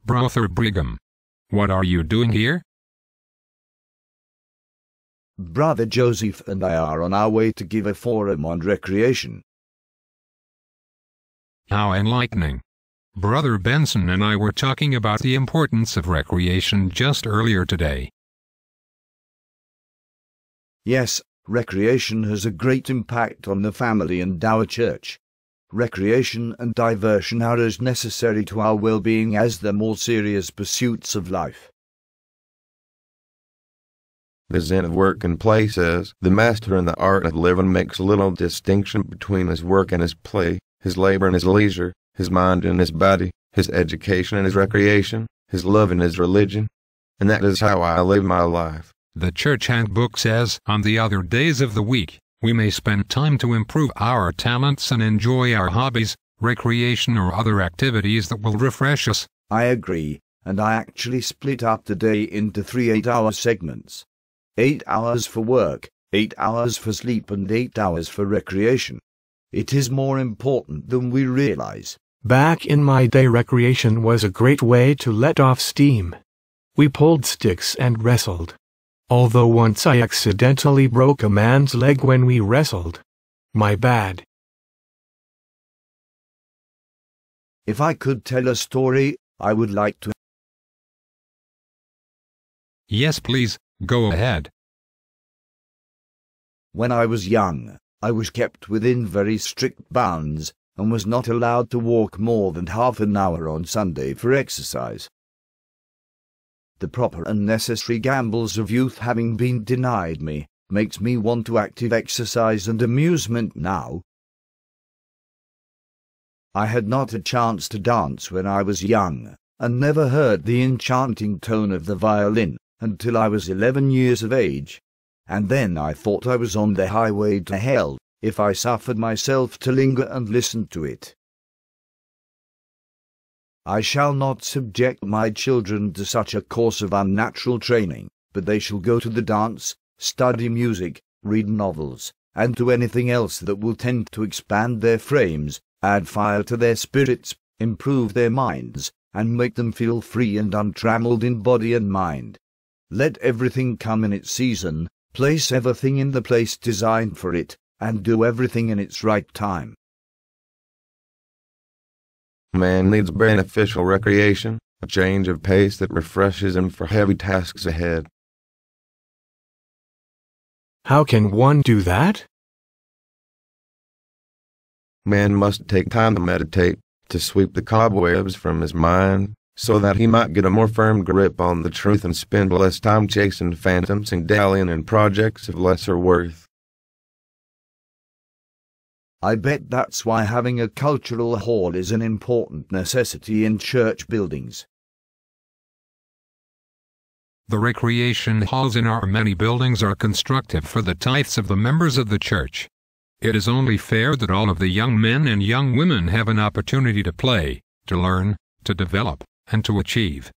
Brother Brigham. What are you doing here? Brother Joseph and I are on our way to give a forum on recreation. How enlightening. Brother Benson and I were talking about the importance of recreation just earlier today. Yes, recreation has a great impact on the family and our church. Recreation and diversion are as necessary to our well-being as the more serious pursuits of life. The Zen of work and play says, the master in the art of living makes little distinction between his work and his play, his labor and his leisure, his mind and his body, his education and his recreation, his love and his religion. And that is how I live my life. The church handbook says, on the other days of the week, we may spend time to improve our talents and enjoy our hobbies, recreation or other activities that will refresh us. I agree, and I actually split up the day into 3 8-hour segments. 8 hours for work, 8 hours for sleep and 8 hours for recreation. It is more important than we realize. Back in my day, recreation was a great way to let off steam. We pulled sticks and wrestled. Although once I accidentally broke a man's leg when we wrestled. My bad. If I could tell a story, I would like to. Yes, please, go ahead. When I was young, I was kept within very strict bounds and was not allowed to walk more than half an hour on Sunday for exercise. The proper and necessary gambles of youth having been denied me, makes me want to active exercise and amusement now. I had not a chance to dance when I was young, and never heard the enchanting tone of the violin until I was 11 years of age, and then I thought I was on the highway to hell if I suffered myself to linger and listen to it. I shall not subject my children to such a course of unnatural training, but they shall go to the dance, study music, read novels, and do anything else that will tend to expand their frames, add fire to their spirits, improve their minds, and make them feel free and untrammeled in body and mind. Let everything come in its season, place everything in the place designed for it, and do everything in its right time. Man needs beneficial recreation, a change of pace that refreshes him for heavy tasks ahead. How can one do that? Man must take time to meditate, to sweep the cobwebs from his mind, so that he might get a more firm grip on the truth and spend less time chasing phantoms and dallying in projects of lesser worth. I bet that's why having a cultural hall is an important necessity in church buildings. The recreation halls in our many buildings are constructed for the tithes of the members of the church. It is only fair that all of the young men and young women have an opportunity to play, to learn, to develop, and to achieve.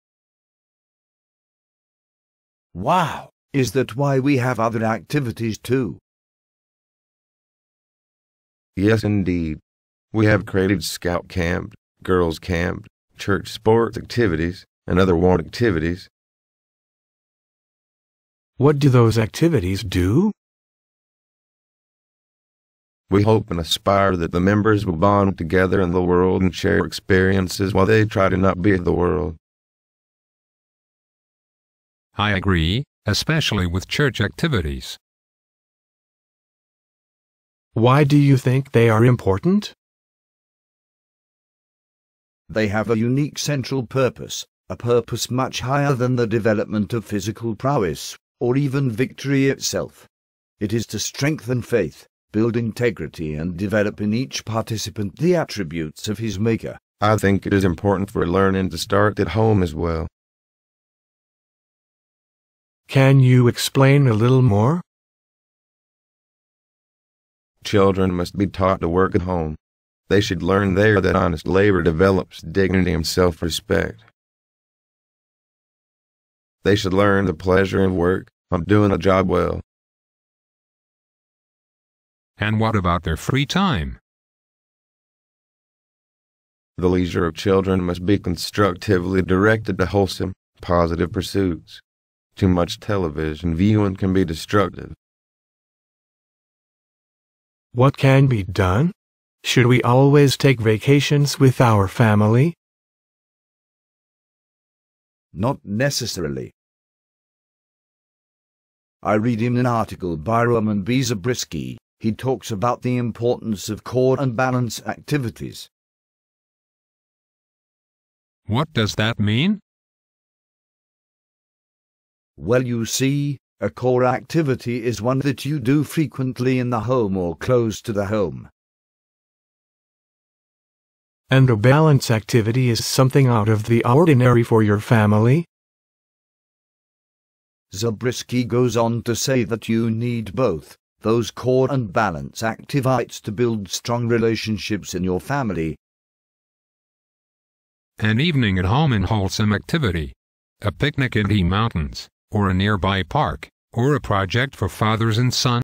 Wow! Is that why we have other activities too? Yes, indeed. We have created scout camp, girls camp, church sports activities, and other ward activities. What do those activities do? We hope and aspire that the members will bond together in the world and share experiences while they try to not be the world. I agree, especially with church activities. Why do you think they are important? They have a unique central purpose, a purpose much higher than the development of physical prowess, or even victory itself. It is to strengthen faith, build integrity, and develop in each participant the attributes of his Maker. I think it is important for learning to start at home as well. Can you explain a little more? Children must be taught to work at home. They should learn there that honest labor develops dignity and self-respect. They should learn the pleasure of work, of doing a job well. And what about their free time? The leisure of children must be constructively directed to wholesome, positive pursuits. Too much television viewing can be destructive. What can be done? Should we always take vacations with our family? Not necessarily. I read in an article by Roman B. Zabriskie. He talks about the importance of core and balance activities. What does that mean? Well, you see, a core activity is one that you do frequently in the home or close to the home. And a balance activity is something out of the ordinary for your family? Zabriskie goes on to say that you need both those core and balance activities to build strong relationships in your family. An evening at home in wholesome activity, a picnic in the mountains, or a nearby park, or a project for fathers and sons.